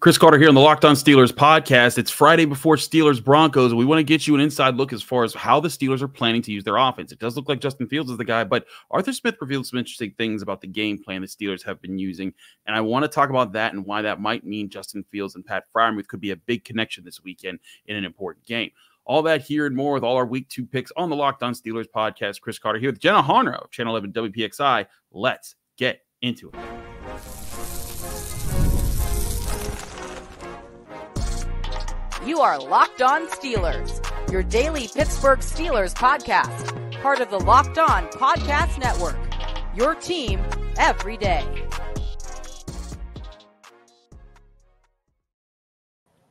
Chris Carter here on the Locked On Steelers podcast. It's Friday before Steelers Broncos. We want to get you an inside look as far as how the Steelers are planning to use their offense. It does look like Justin Fields is the guy, but Arthur Smith revealed some interesting things about the game plan the Steelers have been using. And I want to talk about that and why that might mean Justin Fields and Pat Freiermuth could be a big connection this weekend in an important game. All that here and more with all our Week 2 picks on the Locked On Steelers podcast. Chris Carter here with Jenna Harner of Channel 11 WPXI. Let's get into it. You are Locked On Steelers, your daily Pittsburgh Steelers podcast, part of the Locked On Podcast Network, your team every day.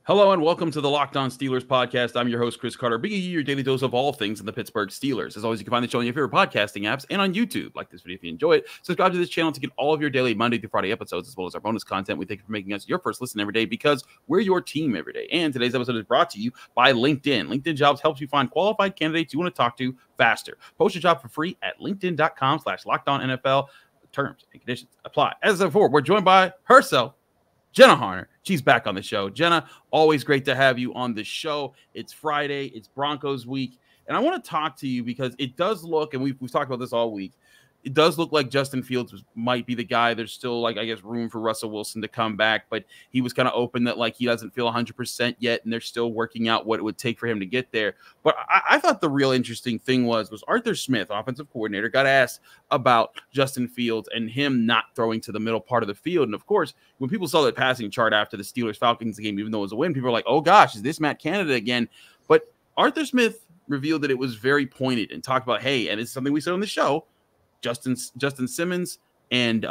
Hello and welcome to the Locked On Steelers podcast. I'm your host, Chris Carter, bringing you your daily dose of all things in the Pittsburgh Steelers. As always, you can find the show on your favorite podcasting apps and on YouTube. Like this video if you enjoy it. Subscribe to this channel to get all of your daily Monday through Friday episodes, as well as our bonus content. We thank you for making us your first listen every day because we're your team every day. And today's episode is brought to you by LinkedIn. LinkedIn Jobs helps you find qualified candidates you want to talk to faster. Post your job for free at linkedin.com/LockedOnNFL. Terms and conditions apply. As before, we're joined by herself, Jenna Harner. She's back on the show. Jenna, always great to have you on the show. It's Friday. It's Broncos week. And I want to talk to you because it does look, and we've talked about this all week, it does look like Justin Fields might be the guy. There's still, I guess, room for Russell Wilson to come back, but he was kind of open that, he doesn't feel 100% yet, and they're still working out what it would take for him to get there. But I thought the real interesting thing was Arthur Smith, offensive coordinator, got asked about Justin Fields and him not throwing to the middle part of the field. And, of course, when people saw that passing chart after the Steelers-Falcons game, even though it was a win, people were like, oh, gosh, is this Matt Canada again? But Arthur Smith revealed that it was very pointed and talked about, hey, and it's something we said on the show, Justin Simmons and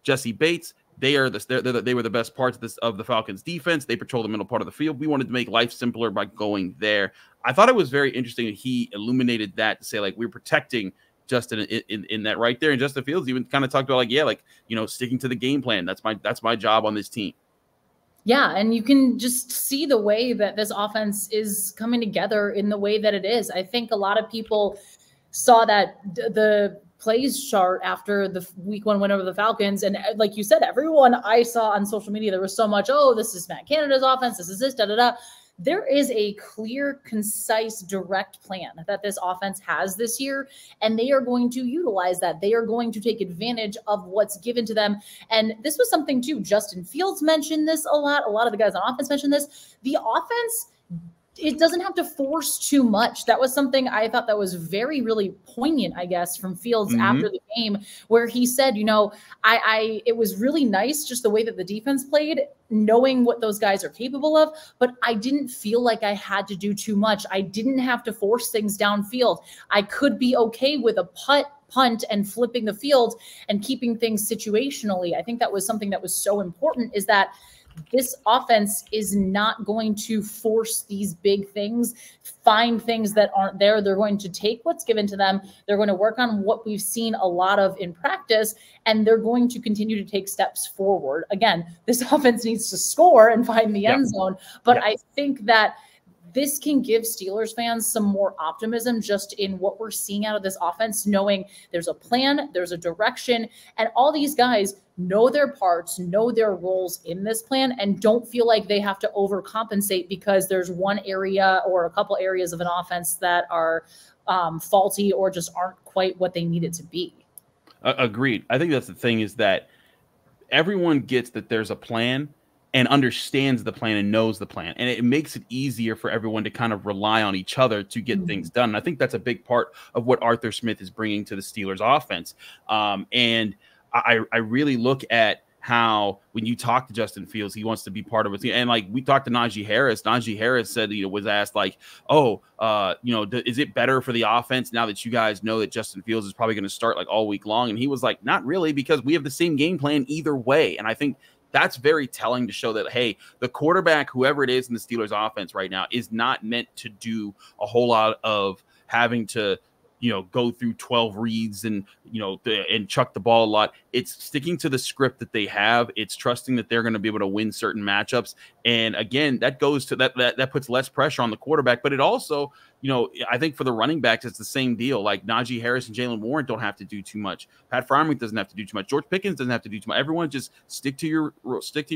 Jesse Bates, they were the best parts of the Falcons defense. They patrol the middle part of the field. We wanted to make life simpler by going there. I thought it was very interesting that he illuminated that to say, we're protecting Justin in that right there. And Justin Fields even kind of talked about, sticking to the game plan. That's my job on this team. Yeah, and you can just see the way that this offense is coming together in the way that it is. I think a lot of people saw that the plays chart after the week 1 win over the Falcons. And like you said, everyone I saw on social media, there was so much, oh, this is Matt Canada's offense. This is this, da-da-da. There is a clear, concise, direct plan that this offense has this year, and they are going to utilize that. They are going to take advantage of what's given to them. And this was something, too, Justin Fields mentioned this a lot. A lot of the guys on offense mentioned this. The offense, it doesn't have to force too much. That was something I thought that was really poignant, I guess, from Fields after the game, where he said, it was really nice just the way that the defense played, knowing what those guys are capable of, but I didn't feel like I had to do too much. I didn't have to force things downfield. I could be okay with a punt and flipping the field and keeping things situationally. I think that was something that was so important, is that this offense is not going to force these big things, find things that aren't there. They're going to take what's given to them. They're going to work on what we've seen a lot of in practice, and they're going to continue to take steps forward. Again, this offense needs to score and find the end zone, but I think that this can give Steelers fans some more optimism just in what we're seeing out of this offense, knowing there's a plan, there's a direction, and all these guys know their parts, know their roles in this plan, and don't feel like they have to overcompensate because there's one area or a couple areas of an offense that are faulty or just aren't quite what they need it to be. Agreed. I think that's the thing, is that everyone gets that there's a plan and understands the plan and knows the plan. And it makes it easier for everyone to kind of rely on each other to get things done. And I think that's a big part of what Arthur Smith is bringing to the Steelers offense. And I really look at how when you talk to Justin Fields, he wants to be part of it. And we talked to Najee Harris. Najee Harris said, was asked is it better for the offense now that you guys know that Justin Fields is probably going to start all week long? And he was like, not really, because we have the same game plan either way. And I think that's very telling to show that, hey, the quarterback, whoever it is in the Steelers offense right now, is not meant to do a whole lot of having to, go through 12 reads and, and chuck the ball a lot. It's sticking to the script that they have. It's trusting that they're going to be able to win certain matchups. And again, that goes to that puts less pressure on the quarterback, but it also, I think for the running backs, it's the same deal. Like Najee Harris and Jalen Warren don't have to do too much. Pat Freiermuth doesn't have to do too much. George Pickens doesn't have to do too much. Everyone just stick to your role, stick to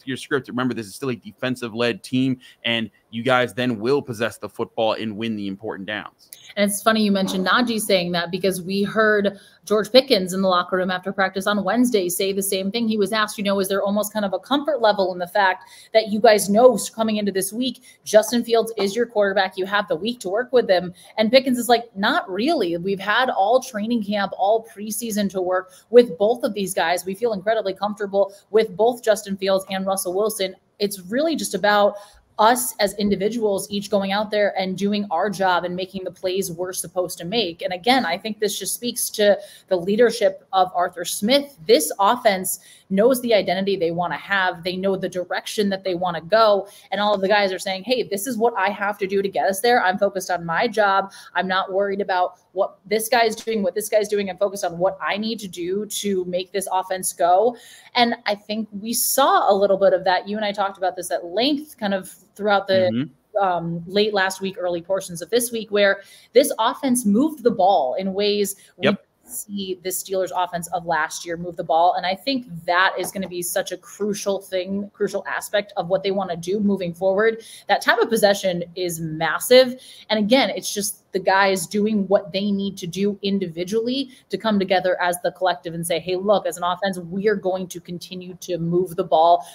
your script. Remember, this is still a defensive-led team, and you guys then will possess the football and win the important downs. And it's funny you mentioned Najee saying that, because we heard George Pickens in the locker room after practice on Wednesday say the same thing. He was asked, is there almost kind of a comfort level in the fact that you guys know coming into this week, Justin Fields is your quarterback. You have the week to work with him. And Pickens is like, not really. We've had all training camp, all preseason to work with both of these guys. We feel incredibly comfortable with both Justin Fields and Russell Wilson. It's really just about us as individuals each going out there and doing our job and making the plays we're supposed to make. And again, I think this just speaks to the leadership of Arthur Smith. This offense knows the identity they want to have. They know the direction that they want to go. And all of the guys are saying, hey, this is what I have to do to get us there. I'm focused on my job. I'm not worried about what this guy's doing, what this guy's doing. I'm focused on what I need to do to make this offense go. And I think we saw a little bit of that. You and I talked about this at length kind of throughout the late last week, early portions of this week, where this offense moved the ball in ways we see the Steelers offense of last year move the ball. And I think that is going to be such a crucial aspect of what they want to do moving forward. That time of possession is massive. And again, it's just the guys doing what they need to do individually to come together as the collective and say, hey, look, as an offense, we are going to continue to move the ball.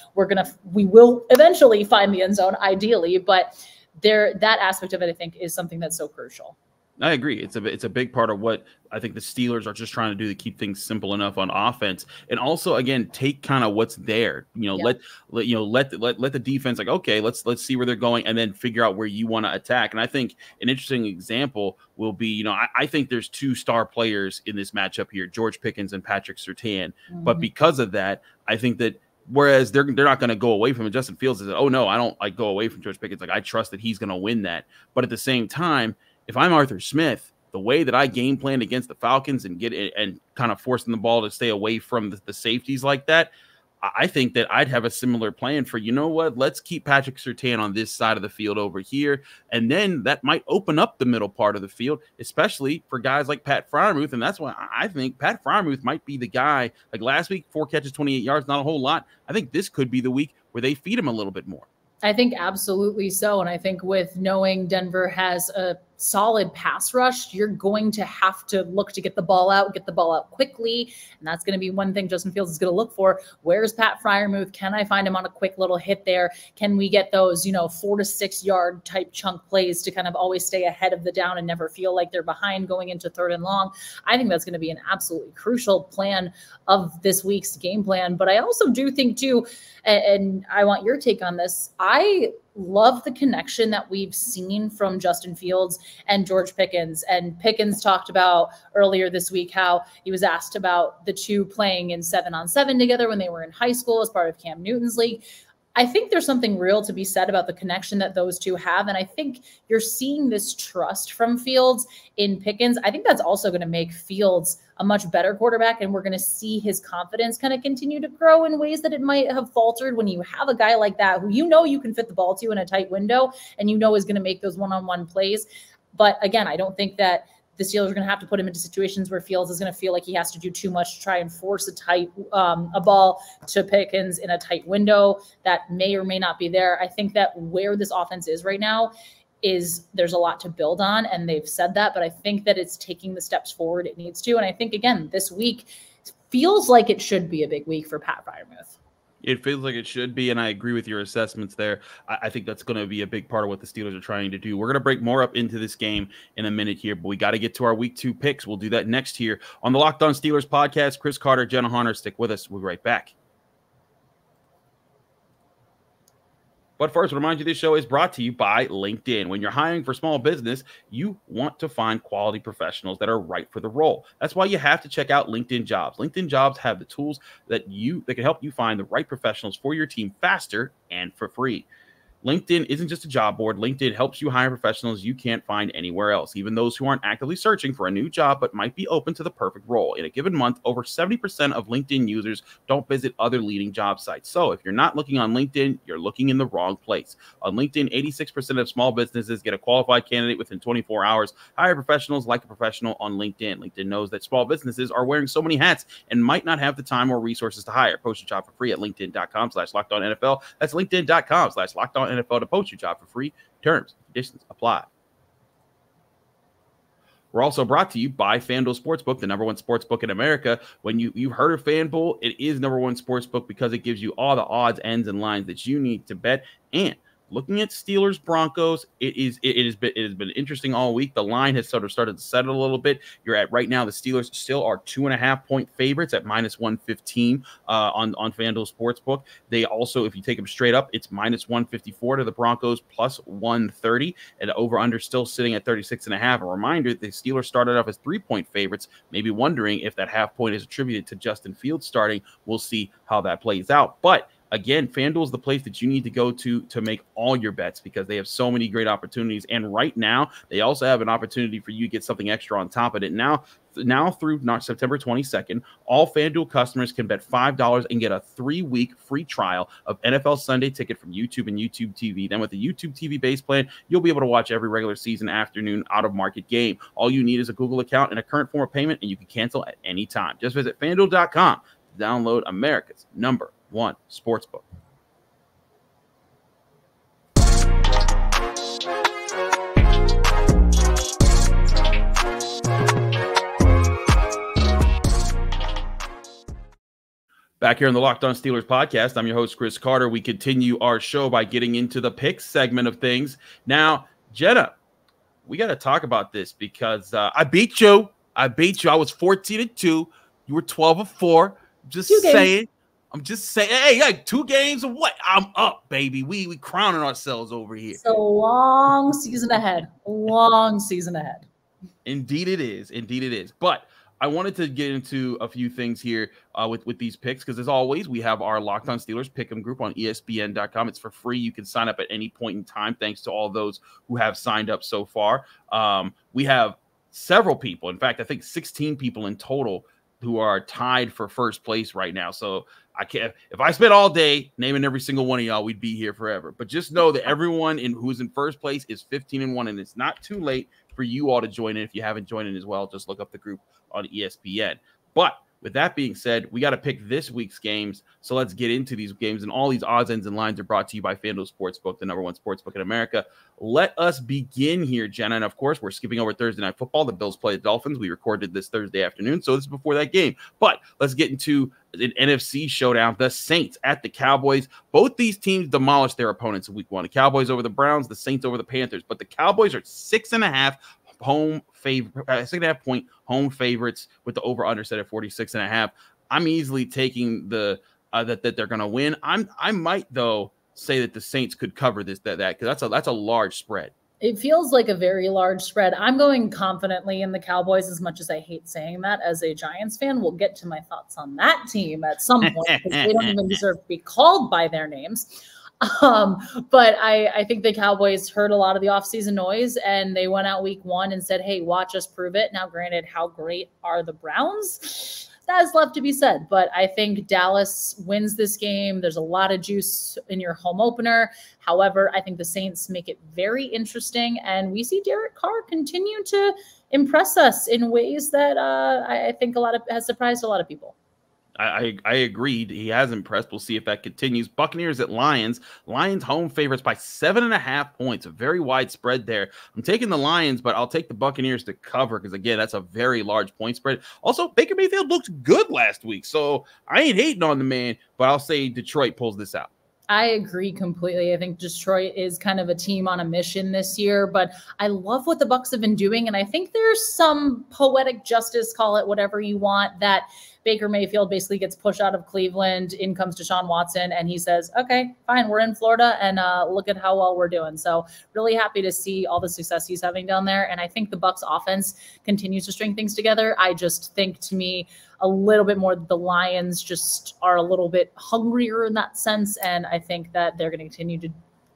We will eventually find the end zone, ideally, but that aspect of it, I think, is something that's so crucial. I agree. It's a big part of what I think the Steelers are just trying to do to keep things simple enough on offense, and also again take kind of what's there. Let the defense, like, okay, let's see where they're going, and then figure out where you want to attack. And I think an interesting example will be, I think there's two star players in this matchup here, George Pickens and Patrick Surtain. But because of that, I think that whereas they're not going to go away from it, Justin Fields is, oh no, I don't go away from George Pickens. Like, I trust that he's going to win that. But at the same time, if I'm Arthur Smith, the way that I game planned against the Falcons and get it and kind of forcing the ball to stay away from the safeties like that, I think that I'd have a similar plan for, let's keep Patrick Surtain on this side of the field over here. And then that might open up the middle part of the field, especially for guys like Pat Freiermuth. And that's why I think Pat Freiermuth might be the guy. Like last week, 4 catches, 28 yards, not a whole lot. I think this could be the week where they feed him a little bit more. I think absolutely so. And I think with knowing Denver has a solid pass rush, you're going to have to look to get the ball out quickly. And that's going to be one thing Justin Fields is going to look for. Where's Pat Freiermuth? Can I find him on a quick little hit there? Can we get those, 4 to 6 yard type chunk plays to kind of always stay ahead of the down and never feel like they're behind going into 3rd and long? I think that's going to be an absolutely crucial plan of this week's game plan. But I also do think too, and I want your take on this, I love the connection that we've seen from Justin Fields and George Pickens. And Pickens talked about earlier this week how he was asked about the two playing in 7-on-7 together when they were in high school as part of Cam Newton's league. I think there's something real to be said about the connection that those two have. And I think you're seeing this trust from Fields in Pickens. I think that's also going to make Fields a much better quarterback. And we're going to see his confidence kind of continue to grow in ways that it might have faltered when you have a guy like that who you can fit the ball to in a tight window and is going to make those one-on-one plays. But again, I don't think that the Steelers are going to have to put him into situations where Fields is going to feel like he has to do too much to try and force a ball to Pickens in a tight window that may or may not be there. I think that where this offense is right now is there's a lot to build on, and they've said that, but I think that it's taking the steps forward it needs to. And I think, again, this week feels like it should be a big week for Pat Freiermuth. It feels like it should be, and I agree with your assessments there. I think that's going to be a big part of what the Steelers are trying to do. We're going to break more up into this game in a minute here, but we got to get to our Week 2 picks. We'll do that next here on the Locked On Steelers podcast. Chris Carter, Jenna, Harner, stick with us. We'll be right back. But first, I remind you this show is brought to you by LinkedIn. When you're hiring for small business, you want to find quality professionals that are right for the role. That's why you have to check out LinkedIn Jobs. LinkedIn Jobs have the tools that can help you find the right professionals for your team faster and for free. LinkedIn isn't just a job board. LinkedIn helps you hire professionals you can't find anywhere else, even those who aren't actively searching for a new job but might be open to the perfect role. In a given month, over 70% of LinkedIn users don't visit other leading job sites. So if you're not looking on LinkedIn, you're looking in the wrong place. On LinkedIn, 86% of small businesses get a qualified candidate within 24 hours. Hire professionals like a professional on LinkedIn. LinkedIn knows that small businesses are wearing so many hats and might not have the time or resources to hire. Post your job for free at linkedin.com/LockedOnNFL. That's linkedin.com/LockedOnNFL to post your job for free. Terms, conditions apply. We're also brought to you by FanDuel Sportsbook, the #1 sportsbook in America. When you've heard of FanDuel, it is #1 sportsbook because it gives you all the odds, ends, and lines that you need to bet. And looking at Steelers Broncos, it has been interesting all week. The line has sort of started to settle a little bit. You're at right now, the Steelers still are 2.5-point favorites at -115 on FanDuel Sportsbook. They also, if you take them straight up, it's -154 to the Broncos, +130, and over under still sitting at 36.5. A reminder, the Steelers started off as 3-point favorites, maybe wondering if that half point is attributed to Justin Fields starting. We'll see how that plays out. But again, FanDuel is the place that you need to go to make all your bets because they have so many great opportunities. And right now, they also have an opportunity for you to get something extra on top of it. Now through September 22nd, all FanDuel customers can bet $5 and get a 3-week free trial of NFL Sunday Ticket from YouTube and YouTube TV. Then with the YouTube TV base plan, you'll be able to watch every regular season afternoon out-of-market game. All you need is a Google account and a current form of payment, and you can cancel at any time. Just visit FanDuel.com to download America's #1 sportsbook. Back here on the Locked On Steelers podcast, I'm your host, Chris Carter. We continue our show by getting into the picks segment of things. Now, Jenna, we got to talk about this because I beat you. I was 14-2. You were 12-4. Just saying. I'm just saying, hey, 2 games of what? I'm up, baby. We crowning ourselves over here. It's a long season ahead. Long season ahead. Indeed it is. Indeed it is. But I wanted to get into a few things here with these picks because, as always, we have our Locked On Steelers Pick'em group on ESPN.com. It's for free. You can sign up at any point in time. Thanks to all those who have signed up so far. We have several people. In fact, I think 16 people in total who are tied for first place right now. So I can't, if I spent all day naming every single one of y'all, we'd be here forever. But just know that everyone who's in first place is 15-1, and it's not too late for you all to join in. If you haven't joined in as well, just look up the group on ESPN. But with that being said, we got to pick this week's games. So let's get into these games. And all these odds, ends, and lines are brought to you by FanDuel Sportsbook, the #1 sportsbook in America. Let us begin here, Jenna. And of course, we're skipping over Thursday Night Football. The Bills play the Dolphins. We recorded this Thursday afternoon, so this is before that game. But let's get into an NFC showdown. The Saints at the Cowboys. Both these teams demolished their opponents in week 1. The Cowboys over the Browns, the Saints over the Panthers. But the Cowboys are 6.5 6.5-point home favorites with the over/under set at 46.5. I'm easily taking that they're going to win. I might though say that the Saints could cover that because that's a large spread. It feels like a very large spread. I'm going confidently in the Cowboys, as much as I hate saying that as a Giants fan. We'll get to my thoughts on that team at some point because they don't even deserve to be called by their names. But I think the Cowboys heard a lot of the offseason noise, and they went out week 1 and said, hey, watch us prove it. Now, granted, how great are the Browns? That is left to be said. But I think Dallas wins this game. There's a lot of juice in your home opener. However, I think the Saints make it very interesting, and we see Derek Carr continue to impress us in ways that I think has surprised a lot of people. I agreed. He has impressed. We'll see if that continues. Buccaneers at Lions. Lions home favorites by 7.5 points. A very wide spread there. I'm taking the Lions, but I'll take the Buccaneers to cover because, again, that's a very large point spread. Also, Baker Mayfield looked good last week, so I ain't hating on the man, but I'll say Detroit pulls this out. I agree completely. I think Detroit is kind of a team on a mission this year, but I love what the Bucs have been doing, and I think there's some poetic justice, call it whatever you want, that Baker Mayfield basically gets pushed out of Cleveland. In comes Deshaun Watson, and he says, okay, fine, we're in Florida, and look at how well we're doing. So really happy to see all the success he's having down there, and I think the Bucs offense continues to string things together. I just think, to me, a little bit more the Lions just are a little bit hungrier in that sense, and I think that they're going to continue to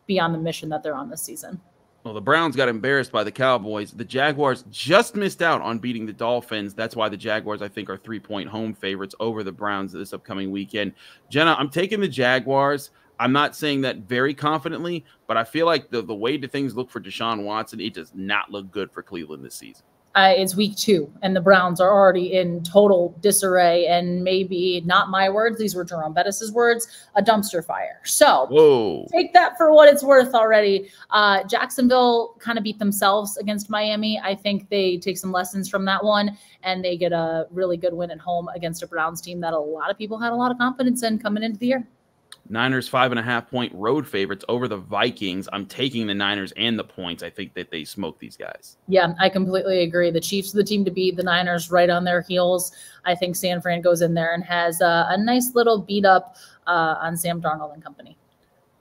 be on the mission that they're on this season. Well, the Browns got embarrassed by the Cowboys. The Jaguars just missed out on beating the Dolphins. That's why the Jaguars, I think, are 3-point home favorites over the Browns this upcoming weekend. Jenna, I'm taking the Jaguars. I'm not saying that very confidently, but I feel like the way that things look for Deshaun Watson, it does not look good for Cleveland this season. It's week 2, and the Browns are already in total disarray, and maybe not my words, these were Jerome Bettis' words, a dumpster fire. So take that for what it's worth already. Jacksonville kind of beat themselves against Miami. I think they take some lessons from that one, and they get a really good win at home against a Browns team that a lot of people had a lot of confidence in coming into the year. Niners 5.5-point road favorites over the Vikings. I'm taking the Niners and the points. I think that they smoke these guys. Yeah, I completely agree. The Chiefs are the team to beat. The Niners right on their heels. I think San Fran goes in there and has a nice little beat up on Sam Darnold and company.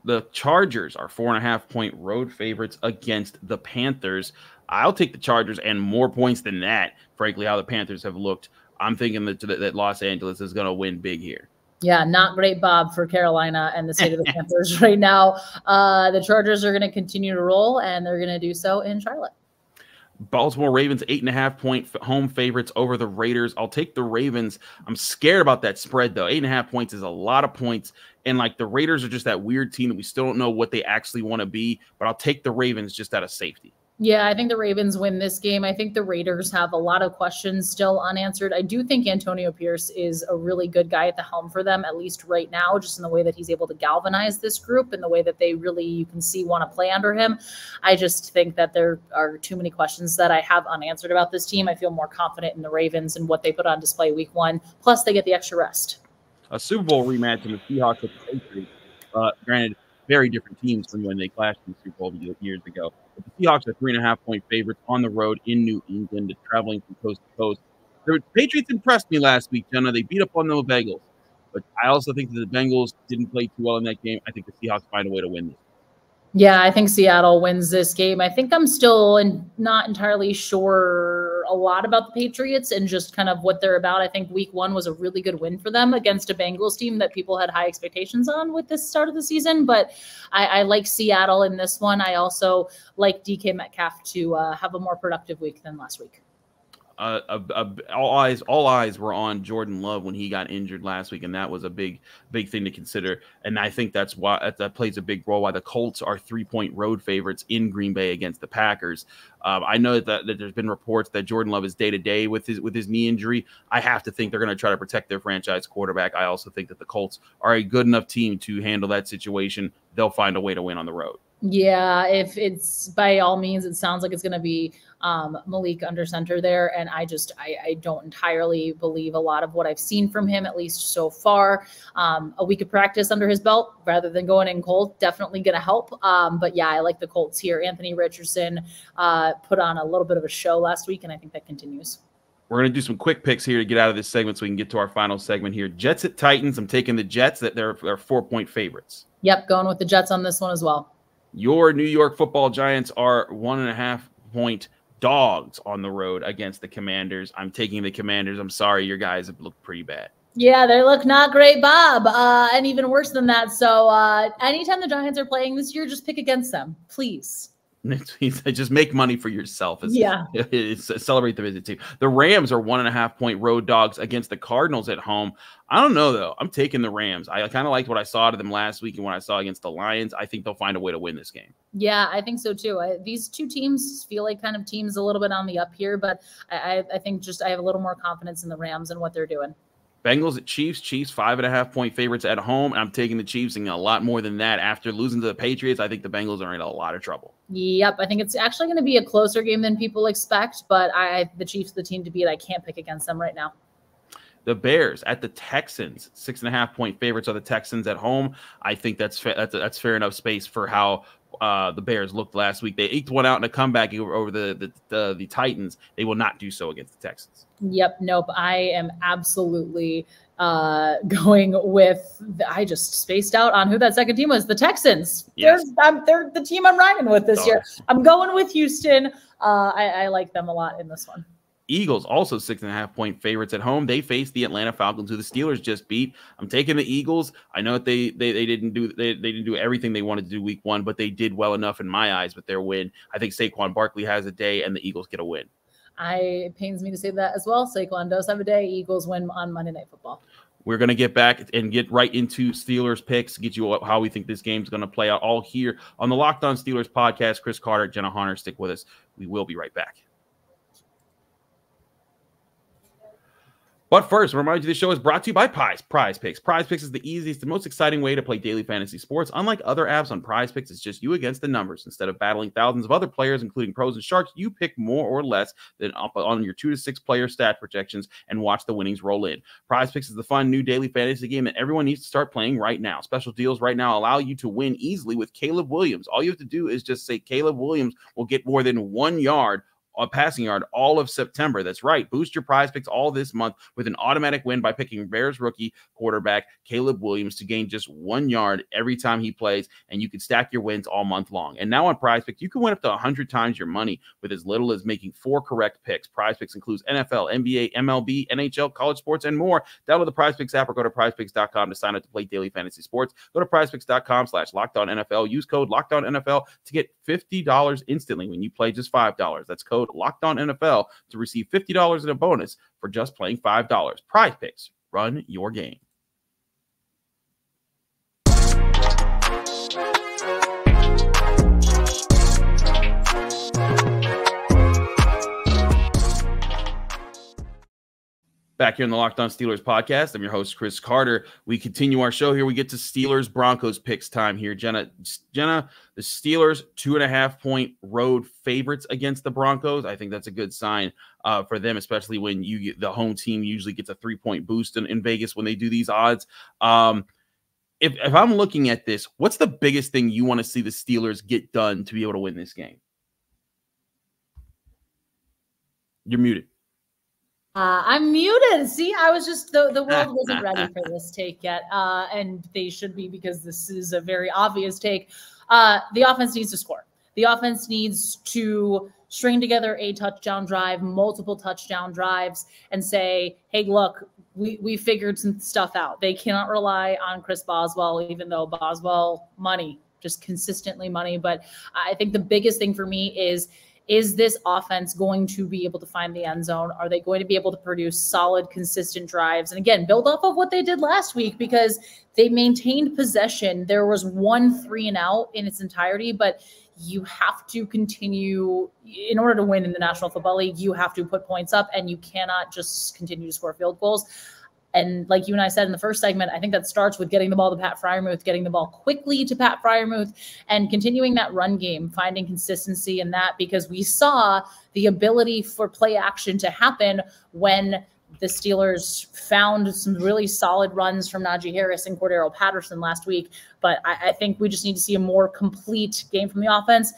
The Chargers are 4.5-point road favorites against the Panthers. I'll take the Chargers and more points than that, frankly, how the Panthers have looked. I'm thinking that Los Angeles is going to win big here. Yeah, not great, Bob, for Carolina and the state of the Panthers right now. The Chargers are going to continue to roll, and they're going to do so in Charlotte. Baltimore Ravens 8.5-point home favorites over the Raiders. I'll take the Ravens. I'm scared about that spread, though. 8.5 points is a lot of points. And, like, the Raiders are just that weird team that we still don't know what they actually want to be. But I'll take the Ravens just out of safety. Yeah, I think the Ravens win this game. I think the Raiders have a lot of questions still unanswered. I do think Antonio Pierce is a really good guy at the helm for them, at least right now, just in the way that he's able to galvanize this group and the way that they really, you can see, want to play under him. I just think that there are too many questions that I have unanswered about this team. I feel more confident in the Ravens and what they put on display week 1. Plus, they get the extra rest. A Super Bowl rematch in the Seahawks with the Patriots. Granted, very different teams from when they clashed in the Super Bowl years ago. But the Seahawks are 3.5-point favorites on the road in New England, traveling from coast to coast. The Patriots impressed me last week, Jenna. They beat up on the Bengals. But I also think that the Bengals didn't play too well in that game. I think the Seahawks find a way to win this. Yeah, I think Seattle wins this game. I think I'm still not entirely sure a lot about the Patriots and just kind of what they're about. I think week 1 was a really good win for them against a Bengals team that people had high expectations on with this start of the season. But I like Seattle in this one. I also like DK Metcalf to have a more productive week than last week. All eyes were on Jordan Love when he got injured last week, and that was a big thing to consider. And I think that's why that plays a big role why the Colts are 3-point road favorites in Green Bay against the Packers. I know that there's been reports that Jordan Love is day-to-day with his knee injury. I have to think they're going to try to protect their franchise quarterback. I also think that the Colts are a good enough team to handle that situation. They'll find a way to win on the road. Yeah, if it's by all means, it sounds like it's going to be Malik under center there. And I don't entirely believe a lot of what I've seen from him, at least so far. A week of practice under his belt rather than going in cold, definitely going to help. But yeah, I like the Colts here. Anthony Richardson put on a little bit of a show last week, and I think that continues. We're going to do some quick picks here to get out of this segment so we can get to our final segment here. Jets at Titans. I'm taking the Jets. They're 4-point favorites. Yep, going with the Jets on this one as well. Your New York Football Giants are 1.5-point dogs on the road against the Commanders. I'm taking the Commanders. I'm sorry, your guys have looked pretty bad. Yeah, they look not great, Bob, and even worse than that. So anytime the Giants are playing this year, just pick against them, please. Just make money for yourself. Celebrate the visit team. The Rams are 1.5-point road dogs against the Cardinals at home. I don't know, though. I'm taking the Rams. I kind of liked what I saw to them last week and what I saw against the Lions. I think they'll find a way to win this game. Yeah, I think so, too. These two teams feel like kind of teams a little bit on the up here, but I think I have a little more confidence in the Rams and what they're doing. Bengals at Chiefs. Chiefs 5.5-point favorites at home. I'm taking the Chiefs and a lot more than that. After losing to the Patriots, I think the Bengals are in a lot of trouble. Yep, I think it's actually going to be a closer game than people expect, but the Chiefs are the team to beat. I can't pick against them right now. The Bears at the Texans. 6.5-point favorites are the Texans at home. I think that's fair enough space for how the Bears looked last week. They eked one out in a comeback over the Titans. They will not do so against the Texans. Yep. Nope. I am absolutely going with I just spaced out on who that second team was. The Texans. Yes. They're the team I'm riding with this year. I'm going with Houston. I like them a lot in this one. Eagles also 6.5-point favorites at home. They face the Atlanta Falcons, who the Steelers just beat. I'm taking the Eagles. I know that they didn't do everything they wanted to do week 1, but they did well enough in my eyes with their win. I think Saquon Barkley has a day, and the Eagles get a win. It pains me to say that as well. Saquon does have a day. Eagles win on Monday Night Football. We're going to get back and get right into Steelers picks, get you how we think this game's going to play out, all here on the Locked On Steelers podcast. Chris Carter, Jenna Harner, stick with us. We will be right back. But first, remind you, this show is brought to you by PrizePicks. PrizePicks is the easiest and most exciting way to play daily fantasy sports. Unlike other apps on PrizePicks, it's just you against the numbers. Instead of battling thousands of other players, including pros and sharks, you pick more or less than up on your 2 to 6 player stat projections and watch the winnings roll in. PrizePicks is the fun new daily fantasy game that everyone needs to start playing right now. Special deals right now allow you to win easily with Caleb Williams. All you have to do is just say Caleb Williams will get more than 1 yard a passing yard all of September. That's right. Boost your PrizePicks all this month with an automatic win by picking Bears rookie quarterback Caleb Williams to gain just 1 yard every time he plays, and you can stack your wins all month long. And now on PrizePicks, you can win up to 100 times your money with as little as making 4 correct picks. PrizePicks includes NFL, NBA, MLB, NHL, college sports, and more. Download the PrizePicks app or go to PrizePicks.com to sign up to play daily fantasy sports. Go to PrizePicks.com/LockedOnNFL. Use code LockedOnNFL to get $50 instantly when you play just $5. That's code LockedOnNFL to receive $50 in a bonus for just playing $5. PrizePicks, run your game. Back here in the Locked On Steelers podcast, I'm your host, Chris Carter. We continue our show here. We get to Steelers Broncos picks time here. Jenna, the Steelers 2.5-point road favorites against the Broncos. I think that's a good sign for them, especially when the home team usually gets a 3-point boost in Vegas when they do these odds. If I'm looking at this, what's the biggest thing you want to see the Steelers get done to be able to win this game? You're muted. I'm muted. See, I was just, the world wasn't ready for this take yet. And they should be, because this is a very obvious take. The offense needs to score. The offense needs to string together a touchdown drive, multiple touchdown drives, and say, hey, look, we figured some stuff out. They cannot rely on Chris Boswell, even though Boswell money, just consistently money. But I think the biggest thing for me is this offense going to be able to find the end zone? Are they going to be able to produce solid, consistent drives? And again, build off of what they did last week, because they maintained possession. There was 1 3-and-out in its entirety, but you have to continue in order to win in the National Football League. You have to put points up, and you cannot just continue to score field goals. And like you and I said in the first segment, I think that starts with getting the ball to Pat Freiermuth, getting the ball quickly to Pat Freiermuth, and continuing that run game, finding consistency in that, because we saw the ability for play action to happen when the Steelers found some really solid runs from Najee Harris and Cordero Patterson last week. But I think we just need to see a more complete game from the offense.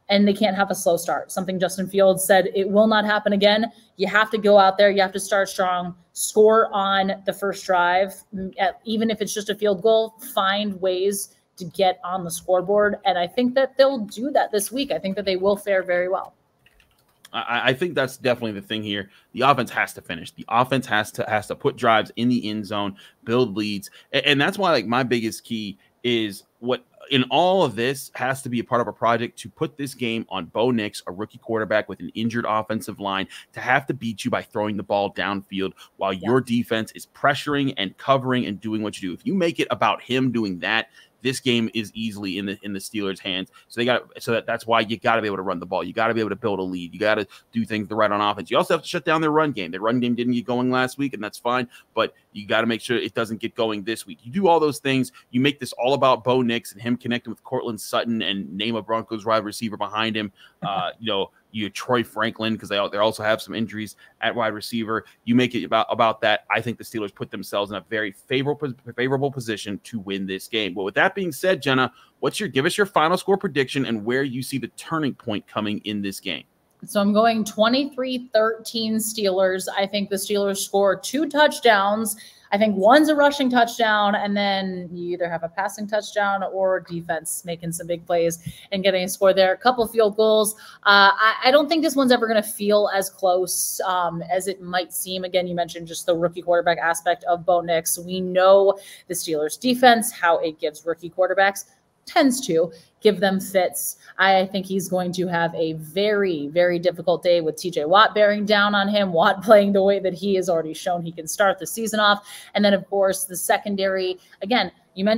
And they can't have a slow start. Something Justin Fields said, it will not happen again. You have to go out there. You have to start strong, score on the first drive. Even if it's just a field goal, find ways to get on the scoreboard. And I think that they'll do that this week. I think that they will fare very well. I think that's definitely the thing here. The offense has to finish. The offense has to put drives in the end zone, build leads. And that's why, like, my biggest key is what in all of this has to be a part of a project to put this game on Bo Nix, a rookie quarterback with an injured offensive line, to have to beat you by throwing the ball downfield while your defense is pressuring and covering and doing what you do. If you make it about him doing that, this game is easily in the Steelers' hands. So that's why you got to be able to run the ball. You got to be able to build a lead. You got to do things the right on offense. You also have to shut down their run game. Their run game didn't get going last week, and that's fine. But you got to make sure it doesn't get going this week. You do all those things. You make this all about Bo Nix and him connecting with Cortland Sutton and name a Broncos wide receiver behind him. You Troy Franklin, because they also have some injuries at wide receiver. You make it about that. I think the Steelers put themselves in a very favorable position to win this game. But with that being said, Jenna, give us your final score prediction and where you see the turning point coming in this game. So I'm going 23-13 Steelers. I think the Steelers score 2 touchdowns. I think one's a rushing touchdown, and then you either have a passing touchdown or defense making some big plays and getting a score there. A couple field goals. I don't think this one's ever going to feel as close as it might seem. Again, you mentioned just the rookie quarterback aspect of Bo Nix. We know the Steelers defense, how it gives rookie quarterbacks, tends to give them fits. I think he's going to have a very, very difficult day with TJ Watt bearing down on him, Watt playing the way that he has already shown he can start the season off. And then, of course, the secondary, again,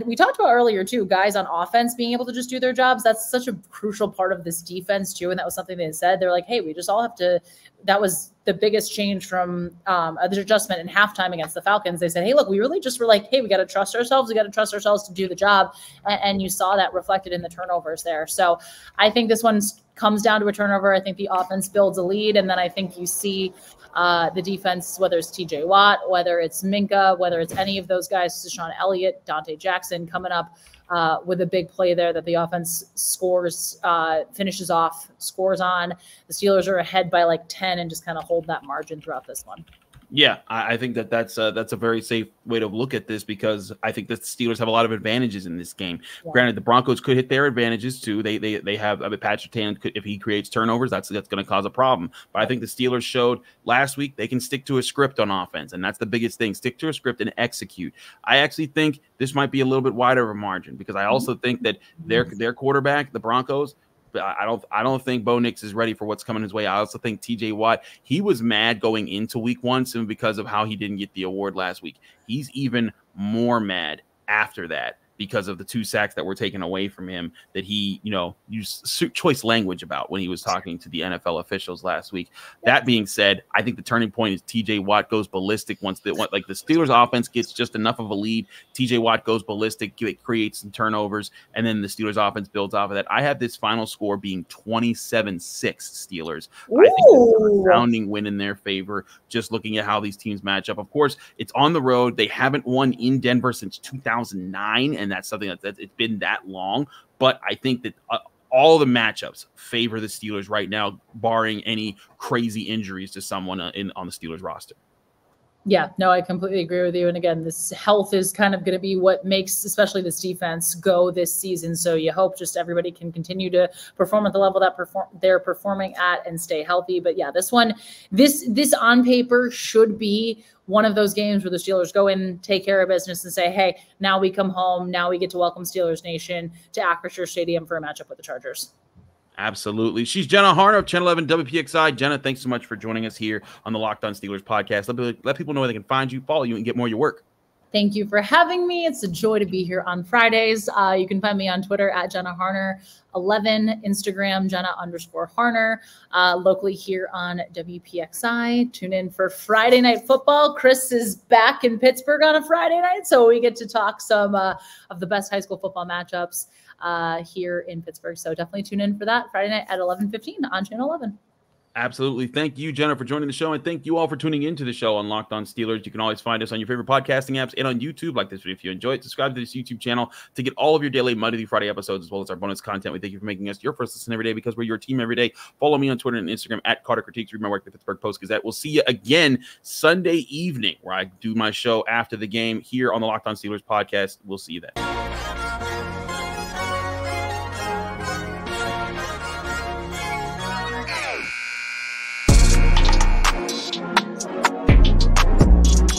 we talked about earlier too, guys on offense being able to just do their jobs. That's such a crucial part of this defense too. And that was something they said. They're like, hey, we just all have to, that was the biggest change from the adjustment in halftime against the Falcons. They said, hey, look, we really just were like, hey, we got to trust ourselves. We got to trust ourselves to do the job. And you saw that reflected in the turnovers there. So I think this one comes down to a turnover. I think the offense builds a lead. And then I think you see the defense, whether it's TJ Watt, whether it's Minka, whether it's any of those guys, Deshaun Elliott, Dante Jackson coming up with a big play there that the offense scores, finishes off, scores on. The Steelers are ahead by like 10 and just kind of hold that margin throughout this one. Yeah, I think that's a very safe way to look at this, because I think the Steelers have a lot of advantages in this game. Yeah. Granted, the Broncos could hit their advantages too. They have, I mean, Pat Surtain, if he creates turnovers, that's going to cause a problem. But I think the Steelers showed last week they can stick to a script on offense, and that's the biggest thing. Stick to a script and execute. I actually think this might be a little bit wider of a margin, because I also think that their quarterback, the Broncos, I don't think Bo Nix is ready for what's coming his way. I also think TJ Watt, he was mad going into week 1 simply because of how he didn't get the award last week. He's even more mad after that because of the 2 sacks that were taken away from him that he, used choice language about when he was talking to the NFL officials last week. That being said, I think the turning point is TJ Watt goes ballistic once the Steelers offense gets just enough of a lead. TJ Watt goes ballistic, it creates some turnovers, and then the Steelers offense builds off of that. I have this final score being 27-6 Steelers. Ooh. I think it's a resounding win in their favor, just looking at how these teams match up. Of course, it's on the road. They haven't won in Denver since 2009, and that's something that it's been that long. But I think that all the matchups favor the Steelers right now, barring any crazy injuries to someone on the Steelers roster. Yeah, no, I completely agree with you. And again, this health is kind of going to be what makes, especially this defense, go this season. So you hope just everybody can continue to perform at the level that they're performing at and stay healthy. But yeah, this one, this on paper should be one of those games where the Steelers go in, take care of business, and say, hey, now we come home. Now we get to welcome Steelers Nation to Acrisure Stadium for a matchup with the Chargers. Absolutely. She's Jenna Harner of Channel 11 WPXI. Jenna, thanks so much for joining us here on the Locked On Steelers podcast. Let people know where they can find you, follow you, and get more of your work. Thank you for having me. It's a joy to be here on Fridays. You can find me on Twitter at Jenna Harner 11, Instagram Jenna_Harner, locally here on WPXI. Tune in for Friday Night Football. Chris is back in Pittsburgh on a Friday night, so we get to talk some of the best high school football matchups here in Pittsburgh. So definitely tune in for that Friday night at 11:15 on Channel 11. Absolutely. Thank you, Jenna, for joining the show, and thank you all for tuning into the show on Locked On Steelers. You can always find us on your favorite podcasting apps and on YouTube. Like this video if you enjoy it. Subscribe to this YouTube channel to get all of your daily Monday through Friday episodes, as well as our bonus content. We thank you for making us your first listen every day, because we're your team every day. Follow me on Twitter and Instagram at Carter Critiques. Read my work at the Pittsburgh Post-Gazette. We'll see you again Sunday evening, where I do my show after the game here on the Locked On Steelers podcast. We'll see you then.